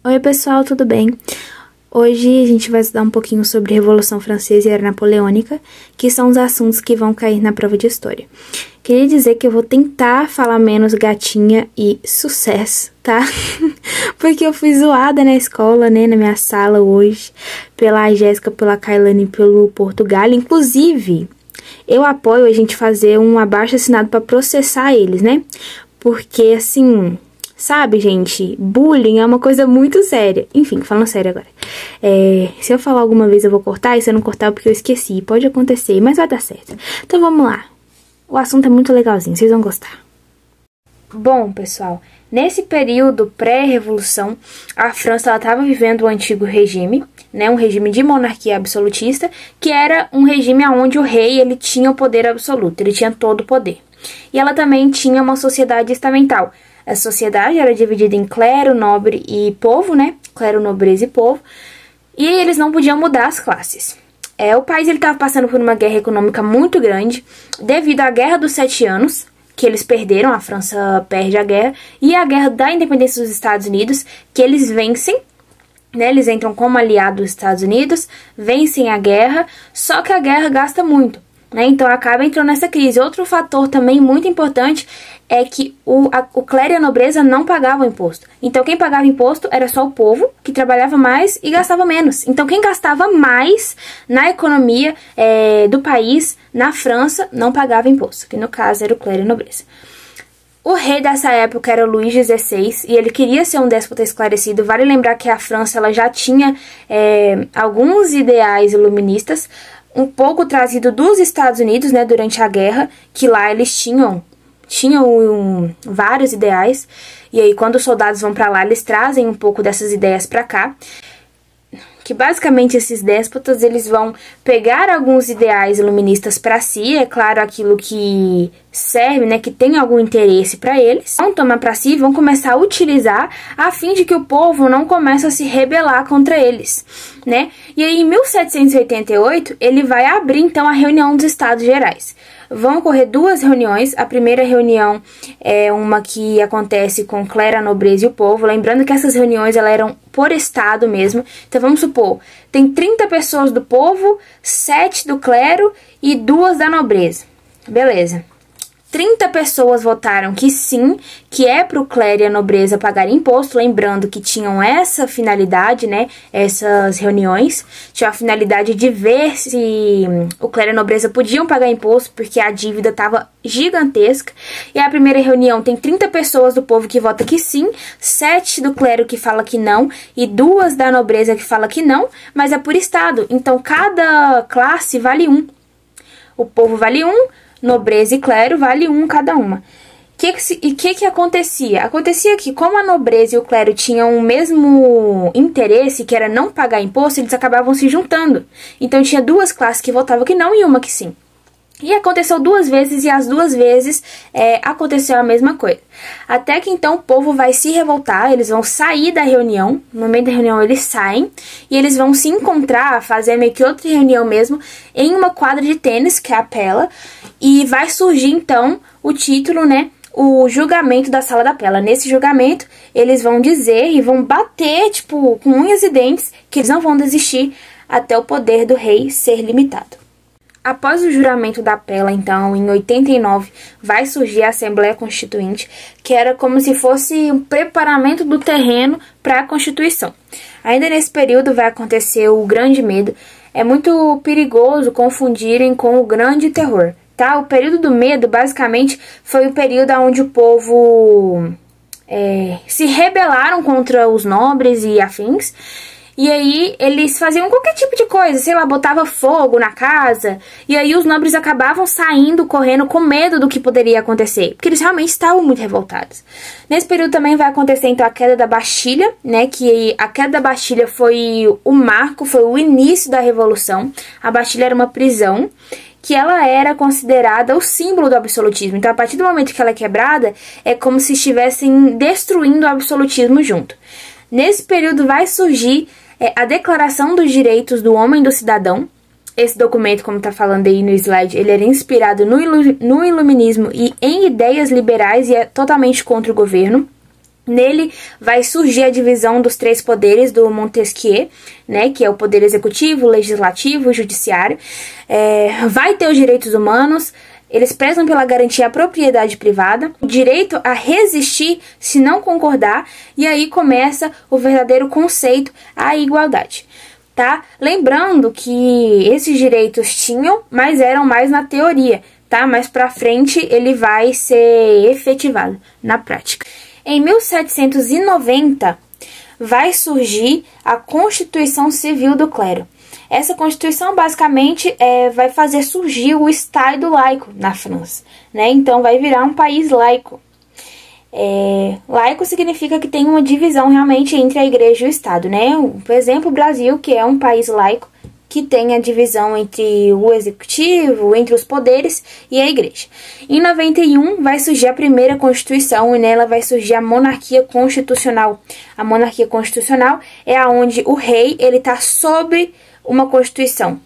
Oi pessoal, tudo bem? Hoje a gente vai estudar um pouquinho sobre Revolução Francesa e Era Napoleônica, que são os assuntos que vão cair na prova de história. Queria dizer que eu vou tentar falar menos gatinha e sucesso, tá? Porque eu fui zoada na escola, né, na minha sala hoje, pela Jéssica, pela Kailane e pelo Portugal. Inclusive, eu apoio a gente fazer um abaixo-assinado para processar eles, né? Porque, assim... Sabe, gente, bullying é uma coisa muito séria. Enfim, falando sério agora. Se eu falar alguma vez eu vou cortar, e se eu não cortar é porque eu esqueci. Pode acontecer, mas vai dar certo. Então vamos lá. O assunto é muito legalzinho, vocês vão gostar. Bom, pessoal, nesse período pré-revolução, a França estava vivendo o antigo regime, né, um regime de monarquia absolutista, que era um regime onde o rei ele tinha o poder absoluto, ele tinha todo o poder. E ela também tinha uma sociedade estamental. A sociedade era dividida em clero, nobre e povo, né? Clero, nobreza e povo. E eles não podiam mudar as classes. O país estava passando por uma guerra econômica muito grande, devido à Guerra dos 7 Anos, que eles perderam, a França perde a guerra, e a Guerra da Independência dos Estados Unidos, que eles vencem, né? Eles entram como aliados dos Estados Unidos, vencem a guerra, só que a guerra gasta muito. Então acaba entrando nessa crise. Outro fator também muito importante é que o clero e a nobreza não pagavam imposto. Então quem pagava imposto era só o povo, que trabalhava mais e gastava menos. Então quem gastava mais na economia do país, na França, não pagava imposto, que no caso era o clero e a nobreza. O rei dessa época era o Luís XVI e ele queria ser um déspota esclarecido. Vale lembrar que a França ela já tinha alguns ideais iluministas, um pouco trazido dos Estados Unidos, né, durante a guerra, que lá eles tinham vários ideais, e aí quando os soldados vão para lá, eles trazem um pouco dessas ideias para cá, que basicamente esses déspotas, eles vão pegar alguns ideais iluministas para si, é claro, aquilo que serve, né, que tem algum interesse para eles, vão tomar para si e vão começar a utilizar a fim de que o povo não comece a se rebelar contra eles, né? E aí em 1788, ele vai abrir então a reunião dos Estados Gerais. Vão ocorrer duas reuniões. A primeira reunião é uma que acontece com clero, a nobreza e o povo. Lembrando que essas reuniões elas eram por estado mesmo. Então vamos supor, tem 30 pessoas do povo, 7 do clero e 2 da nobreza. Beleza. 30 pessoas votaram que sim, que é para o clero e a nobreza pagarem imposto, lembrando que tinham essa finalidade, né, essas reuniões, tinham a finalidade de ver se o clero e a nobreza podiam pagar imposto, porque a dívida estava gigantesca, e a primeira reunião tem 30 pessoas do povo que vota que sim, 7 do clero que fala que não, e 2 da nobreza que fala que não, mas é por estado, então cada classe vale 1. O povo vale 1, nobreza e clero vale 1 cada uma. E o que acontecia? Acontecia que, como a nobreza e o clero tinham o mesmo interesse, que era não pagar imposto, eles acabavam se juntando. Então tinha 2 classes que votavam que não e uma que sim. E aconteceu 2 vezes, e as 2 vezes aconteceu a mesma coisa. Até que então o povo vai se revoltar, eles vão sair da reunião, no meio da reunião eles saem, e eles vão se encontrar, fazer meio que outra reunião mesmo, em uma quadra de tênis, que é a Pela, e vai surgir então o título, né, o julgamento da Sala da Pela. Nesse julgamento, eles vão dizer e vão bater, tipo, com unhas e dentes, que eles não vão desistir até o poder do rei ser limitado. Após o juramento da Pela, então, em 89, vai surgir a Assembleia Constituinte, que era como se fosse um preparamento do terreno para a Constituição. Ainda nesse período vai acontecer o Grande Medo. É muito perigoso confundirem com o Grande Terror, tá? O período do medo, basicamente, foi o período onde o povo se rebelaram contra os nobres e afins. E aí eles faziam qualquer tipo de coisa, sei lá, botava fogo na casa, e aí os nobres acabavam saindo, correndo, com medo do que poderia acontecer, porque eles realmente estavam muito revoltados. Nesse período também vai acontecer então a queda da Bastilha, né, que a queda da Bastilha foi o marco, foi o início da Revolução. A Bastilha era uma prisão, que ela era considerada o símbolo do absolutismo. Então, a partir do momento que ela é quebrada, é como se estivessem destruindo o absolutismo junto. Nesse período vai surgir a Declaração dos Direitos do Homem e do Cidadão. Esse documento, como está falando aí no slide, ele era inspirado no iluminismo e em ideias liberais e é totalmente contra o governo. Nele vai surgir a divisão dos 3 poderes do Montesquieu, né, que é o poder executivo, legislativo e judiciário. Vai ter os direitos humanos, eles prezam pela garantia à propriedade privada, o direito a resistir se não concordar, e aí começa o verdadeiro conceito, a igualdade. Tá? Lembrando que esses direitos tinham, mas eram mais na teoria, tá? Mais pra frente ele vai ser efetivado na prática. Em 1790, vai surgir a Constituição Civil do Clero. Essa Constituição, basicamente, vai fazer surgir o Estado laico na França, né? Então, vai virar um país laico. Laico significa que tem uma divisão realmente entre a igreja e o Estado, né? Por exemplo, o Brasil, que é um país laico, que tem a divisão entre o executivo, entre os poderes e a igreja. Em 91 vai surgir a primeira Constituição e nela vai surgir a monarquia constitucional. A monarquia constitucional é aonde o rei ele está sobre uma Constituição.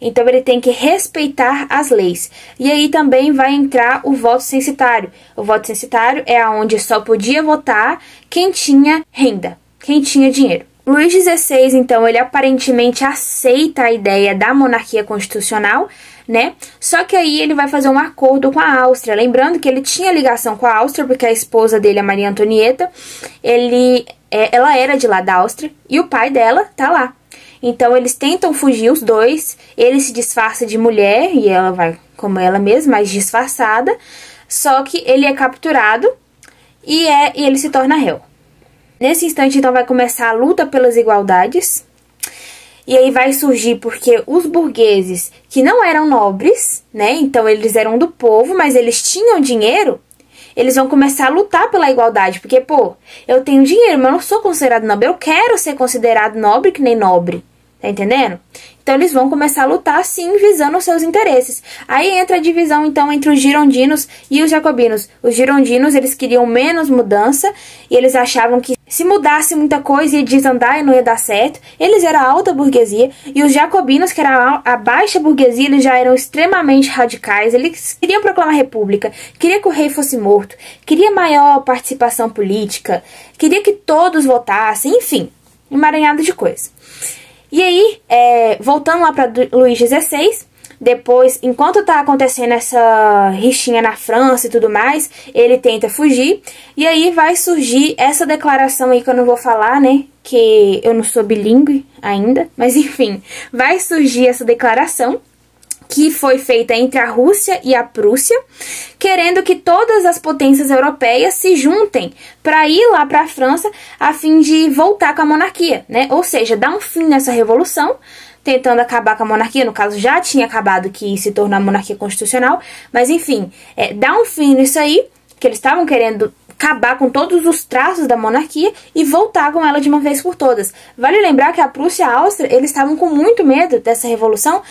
Então ele tem que respeitar as leis. E aí também vai entrar o voto censitário. O voto censitário é aonde só podia votar quem tinha renda, quem tinha dinheiro. Luís XVI, então, ele aparentemente aceita a ideia da monarquia constitucional, né? Só que aí ele vai fazer um acordo com a Áustria. Lembrando que ele tinha ligação com a Áustria, porque a esposa dele, a Maria Antonieta, ela era de lá da Áustria e o pai dela tá lá. Então, eles tentam fugir os dois, ele se disfarça de mulher e ela vai como ela mesma, mas disfarçada. Só que ele é capturado e ele se torna réu. Nesse instante, então, vai começar a luta pelas igualdades. E aí vai surgir porque os burgueses, que não eram nobres, né? Então, eles eram do povo, mas eles tinham dinheiro. Eles vão começar a lutar pela igualdade. Porque, pô, eu tenho dinheiro, mas eu não sou considerado nobre. Eu quero ser considerado nobre que nem nobre. Tá entendendo? Então, eles vão começar a lutar, sim, visando os seus interesses. Aí entra a divisão, então, entre os girondinos e os jacobinos. Os girondinos, eles queriam menos mudança e eles achavam que se mudasse muita coisa ia desandar e não ia dar certo. Eles eram a alta burguesia e os jacobinos, que eram a baixa burguesia, eles já eram extremamente radicais. Eles queriam proclamar república, queriam que o rei fosse morto, queria maior participação política, queria que todos votassem, enfim, emaranhado de coisa. E aí, voltando lá para Luís XVI, depois, enquanto tá acontecendo essa rixinha na França e tudo mais, ele tenta fugir. E aí vai surgir essa declaração aí que eu não vou falar, né? Que eu não sou bilíngue ainda. Mas enfim, vai surgir essa declaração que foi feita entre a Rússia e a Prússia, querendo que todas as potências europeias se juntem para ir lá para a França a fim de voltar com a monarquia, né? Ou seja, dar um fim nessa revolução, tentando acabar com a monarquia, no caso já tinha acabado, que se tornou a monarquia constitucional, mas enfim, dar um fim nisso aí, que eles estavam querendo acabar com todos os traços da monarquia e voltar com ela de uma vez por todas. Vale lembrar que a Prússia e a Áustria, eles estavam com muito medo dessa revolução,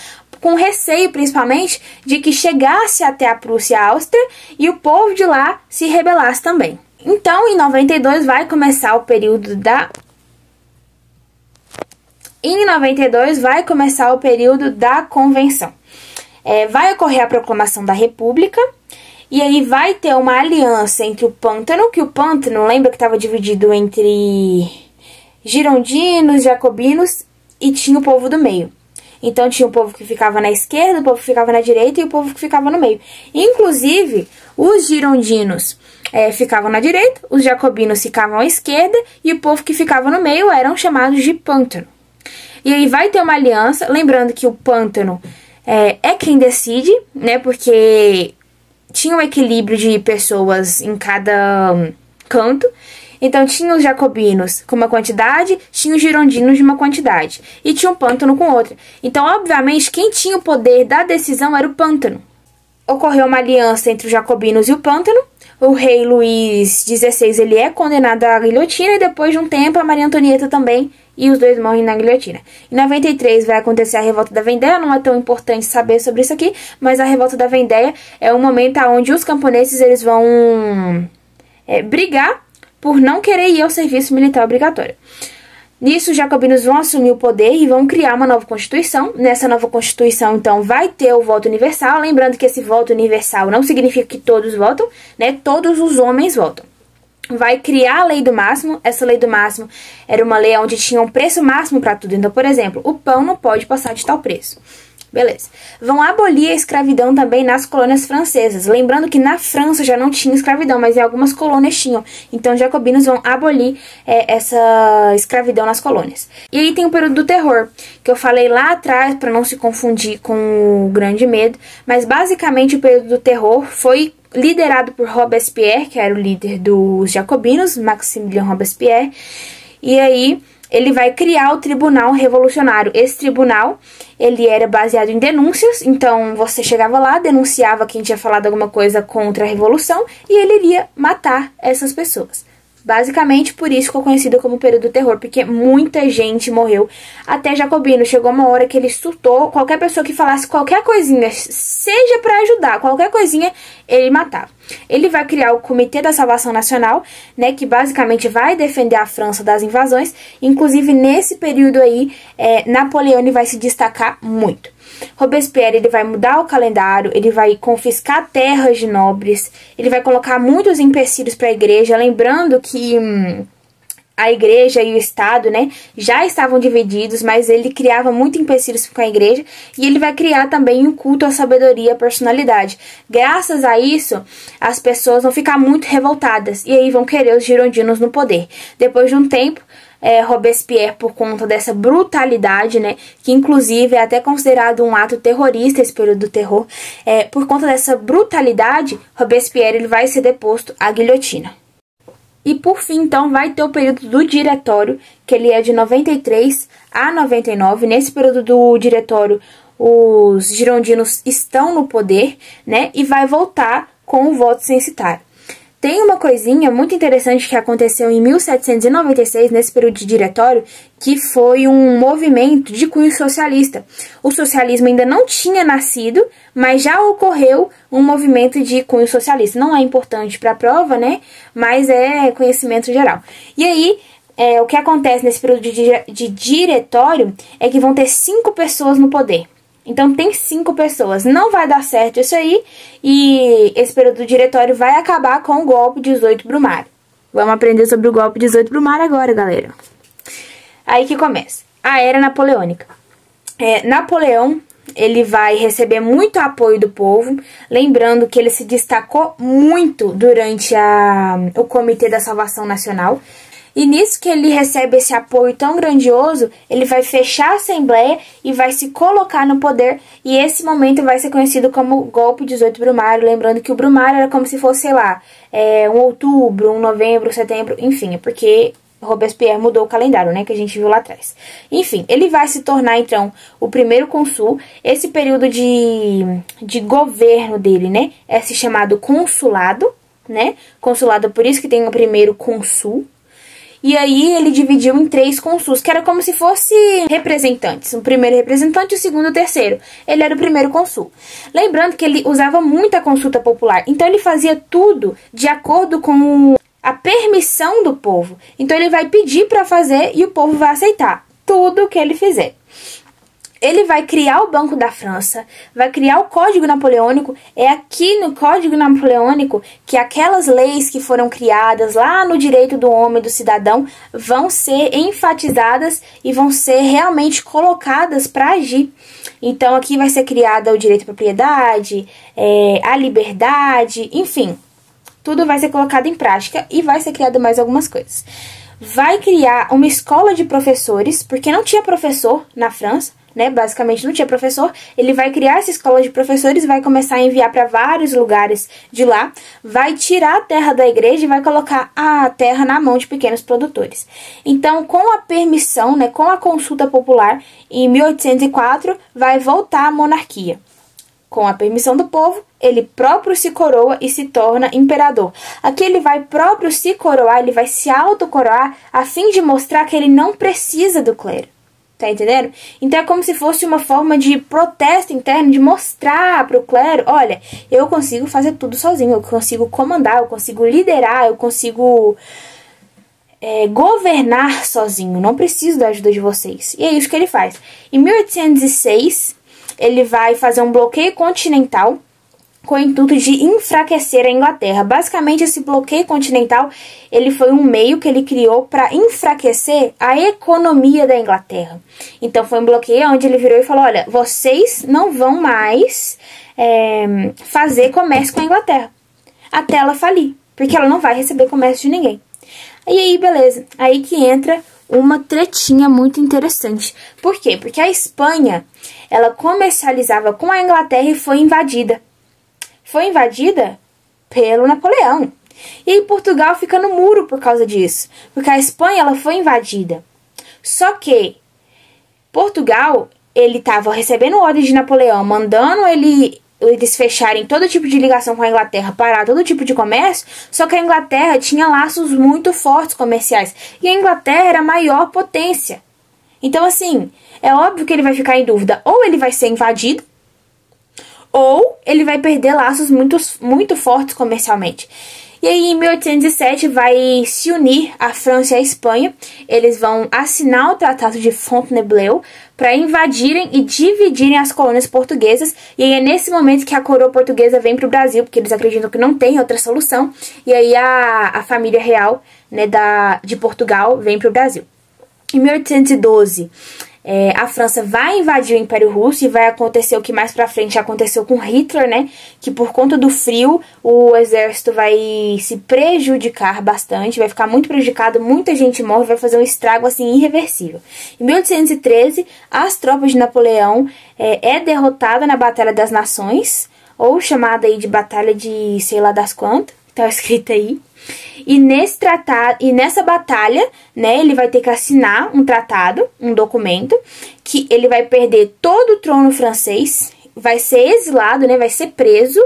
com receio principalmente de que chegasse até a Prússia e a Áustria e o povo de lá se rebelasse também. Então, em 92 vai começar o período da... Em 92 vai começar o período da Convenção. Vai ocorrer a proclamação da República e aí vai ter uma aliança entre o Pântano, que o Pântano, lembra que estava dividido entre girondinos, jacobinos e tinha o povo do meio. Então tinha o povo que ficava na esquerda, o povo que ficava na direita e o povo que ficava no meio. Inclusive, os girondinos ficavam na direita, os jacobinos ficavam à esquerda e o povo que ficava no meio eram chamados de Pântano. E aí vai ter uma aliança, lembrando que o Pântano é quem decide, né? Porque tinha um equilíbrio de pessoas em cada canto. Então, tinha os jacobinos com uma quantidade, tinha os girondinos de uma quantidade. E tinha um Pântano com outra. Então, obviamente, quem tinha o poder da decisão era o Pântano. Ocorreu uma aliança entre os jacobinos e o Pântano. O rei Luís XVI ele é condenado à guilhotina e depois de um tempo a Maria Antonieta também, e os dois morrem na guilhotina. Em 93 vai acontecer a Revolta da Vendéia, não é tão importante saber sobre isso aqui, mas a Revolta da Vendéia é um momento onde os camponeses eles vão brigar por não querer ir ao serviço militar obrigatório. Nisso, os jacobinos vão assumir o poder e vão criar uma nova Constituição. Nessa nova Constituição, então, vai ter o voto universal. Lembrando que esse voto universal não significa que todos votam, né? Todos os homens votam. vai criar a lei do máximo. Essa lei do máximo era uma lei onde tinha um preço máximo para tudo. Então, por exemplo, o pão não pode passar de tal preço. Beleza. Vão abolir a escravidão também nas colônias francesas. Lembrando que na França já não tinha escravidão, mas em algumas colônias tinham. Então, os jacobinos vão abolir essa escravidão nas colônias. E aí tem o período do terror, que eu falei lá atrás, para não se confundir com o Grande Medo. Mas, basicamente, o período do terror foi liderado por Robespierre, que era o líder dos jacobinos, Maximilien Robespierre. E aí ele vai criar o Tribunal Revolucionário. Esse tribunal, ele era baseado em denúncias, então você chegava lá, denunciava quem tinha falado alguma coisa contra a Revolução e ele iria matar essas pessoas. Basicamente, por isso ficou conhecido como período do terror, porque muita gente morreu. Até jacobino, chegou uma hora que ele surtou, qualquer pessoa que falasse qualquer coisinha, seja para ajudar, qualquer coisinha, ele matava. Ele vai criar o Comitê da Salvação Nacional, né, que basicamente vai defender a França das invasões. Inclusive, nesse período aí, Napoleão vai se destacar muito. Robespierre, ele vai mudar o calendário, ele vai confiscar terras de nobres, ele vai colocar muitos empecilhos para a igreja, lembrando que a igreja e o Estado, né, já estavam divididos, mas ele criava muito empecilhos com a igreja, e ele vai criar também um culto à sabedoria e à personalidade. Graças a isso, as pessoas vão ficar muito revoltadas, e aí vão querer os girondinos no poder. Depois de um tempo, Robespierre, por conta dessa brutalidade, né, que inclusive é até considerado um ato terrorista, esse período do terror, por conta dessa brutalidade, Robespierre ele vai ser deposto à guilhotina. E por fim, então, vai ter o período do Diretório, que ele é de 93 a 99. Nesse período do Diretório, os girondinos estão no poder, né, e vai voltar com o voto censitário. Tem uma coisinha muito interessante que aconteceu em 1796, nesse período de diretório, que foi um movimento de cunho socialista. O socialismo ainda não tinha nascido, mas já ocorreu um movimento de cunho socialista. Não é importante para a prova, né? Mas é conhecimento geral. E aí, o que acontece nesse período de diretório é que vão ter 5 pessoas no poder. Então, tem 5 pessoas. Não vai dar certo isso aí. E esse período do diretório vai acabar com o golpe 18 Brumário. Vamos aprender sobre o golpe 18 Brumário agora, galera. Aí que começa. A Era Napoleônica. Napoleão, ele vai receber muito apoio do povo. Lembrando que ele se destacou muito durante o Comitê da Salvação Nacional. E nisso que ele recebe esse apoio tão grandioso, ele vai fechar a Assembleia e vai se colocar no poder. E esse momento vai ser conhecido como golpe 18 Brumário. Lembrando que o Brumário era como se fosse, sei lá, um outubro, um novembro, setembro, enfim. É porque Robespierre mudou o calendário, né, que a gente viu lá atrás. Enfim, ele vai se tornar, então, o primeiro cônsul. Esse período de governo dele, né, é se chamado consulado, né. Consulado, por isso que tem o primeiro cônsul. E aí ele dividiu em 3 cônsuls, que era como se fosse representantes. O primeiro representante, o segundo e o terceiro. Ele era o primeiro cônsul. Lembrando que ele usava muita consulta popular. Então ele fazia tudo de acordo com a permissão do povo. Então ele vai pedir para fazer e o povo vai aceitar tudo que ele fizer. Ele vai criar o Banco da França, vai criar o Código Napoleônico. É aqui no Código Napoleônico que aquelas leis que foram criadas lá no direito do homem, do cidadão, vão ser enfatizadas e vão ser realmente colocadas para agir. Então aqui vai ser criada o direito à propriedade, a liberdade, enfim, tudo vai ser colocado em prática e vai ser criado mais algumas coisas. Vai criar uma escola de professores, porque não tinha professor na França, né, basicamente não tinha professor. Ele vai criar essa escola de professores, vai começar a enviar para vários lugares de lá, vai tirar a terra da igreja e vai colocar a terra na mão de pequenos produtores. Então, com a permissão, né, com a consulta popular, em 1804, vai voltar a monarquia. Com a permissão do povo, ele próprio se coroa e se torna imperador. Aqui ele vai próprio se coroar, ele vai se autocoroar, a fim de mostrar que ele não precisa do clero. Tá entendendo? Então é como se fosse uma forma de protesto interno, de mostrar pro clero, olha, eu consigo fazer tudo sozinho, eu consigo comandar, eu consigo liderar, eu consigo governar sozinho, não preciso da ajuda de vocês. E é isso que ele faz. Em 1806, ele vai fazer um bloqueio continental com o intuito de enfraquecer a Inglaterra. Basicamente, esse bloqueio continental, ele foi um meio que ele criou para enfraquecer a economia da Inglaterra. Então, foi um bloqueio onde ele virou e falou, olha, vocês não vão mais fazer comércio com a Inglaterra até ela falir, porque ela não vai receber comércio de ninguém. E aí, beleza. Aí que entra uma tretinha muito interessante. Por quê? Porque a Espanha, ela comercializava com a Inglaterra e foi invadida. Foi invadida pelo Napoleão. E aí Portugal fica no muro por causa disso. Porque a Espanha, ela foi invadida. Só que Portugal, ele estava recebendo ordens de Napoleão, mandando eles fecharem todo tipo de ligação com a Inglaterra, parar todo tipo de comércio, só que a Inglaterra tinha laços muito fortes comerciais. E a Inglaterra era a maior potência. Então, assim, é óbvio que ele vai ficar em dúvida. Ou ele vai ser invadido, ou ele vai perder laços muito fortes comercialmente. E aí, em 1807, vai se unir a França e a Espanha. Eles vão assinar o Tratado de Fontainebleau para invadirem e dividirem as colônias portuguesas. E aí é nesse momento que a coroa portuguesa vem para o Brasil, porque eles acreditam que não tem outra solução. E aí a família real, né, de Portugal vem para o Brasil. Em 1812... a França vai invadir o Império Russo e vai acontecer o que mais pra frente aconteceu com Hitler, né? Que por conta do frio, o exército vai se prejudicar bastante, vai ficar muito prejudicado, muita gente morre, vai fazer um estrago, assim, irreversível. Em 1813, as tropas de Napoleão é derrotada na Batalha das Nações, ou chamada aí de Batalha de sei lá das quantas, tá escrito aí. E nesse tratado, e nessa batalha, né, ele vai ter que assinar um tratado, um documento, que ele vai perder todo o trono francês, vai ser exilado, né, vai ser preso,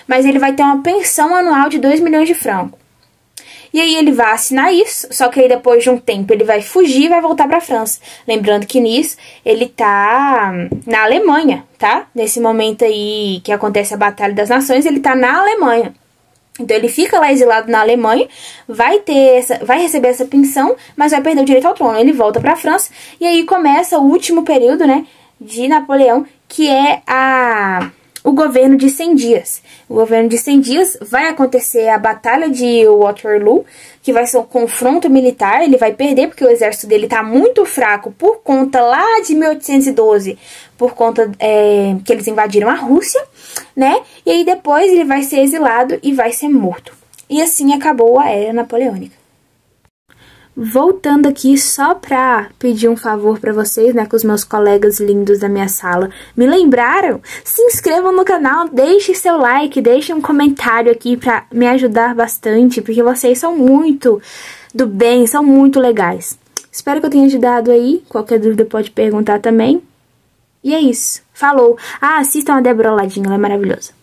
mas ele vai ter uma pensão anual de 2 milhões de francos. E aí ele vai assinar isso, só que aí depois de um tempo ele vai fugir e vai voltar pra França. Lembrando que nisso ele tá na Alemanha, tá? Nesse momento aí que acontece a Batalha das Nações, ele tá na Alemanha. Então ele fica lá exilado na Alemanha, vai receber essa pensão, mas vai perder o direito ao trono. Ele volta para a França e aí começa o último período, né, de Napoleão, que é o governo de 100 dias. O governo de 100 dias vai acontecer a Batalha de Waterloo, que vai ser um confronto militar. Ele vai perder porque o exército dele tá muito fraco por conta lá de 1812, por conta que eles invadiram a Rússia, né? E aí depois ele vai ser exilado e vai ser morto. E assim acabou a Era Napoleônica. Voltando aqui só pra pedir um favor pra vocês, né, que os meus colegas lindos da minha sala me lembraram, se inscrevam no canal, deixem seu like, deixem um comentário aqui pra me ajudar bastante, porque vocês são muito do bem, são muito legais. Espero que eu tenha ajudado aí, qualquer dúvida pode perguntar também. E é isso, falou! Ah, assistam a Débora Ladinho, ela é maravilhosa.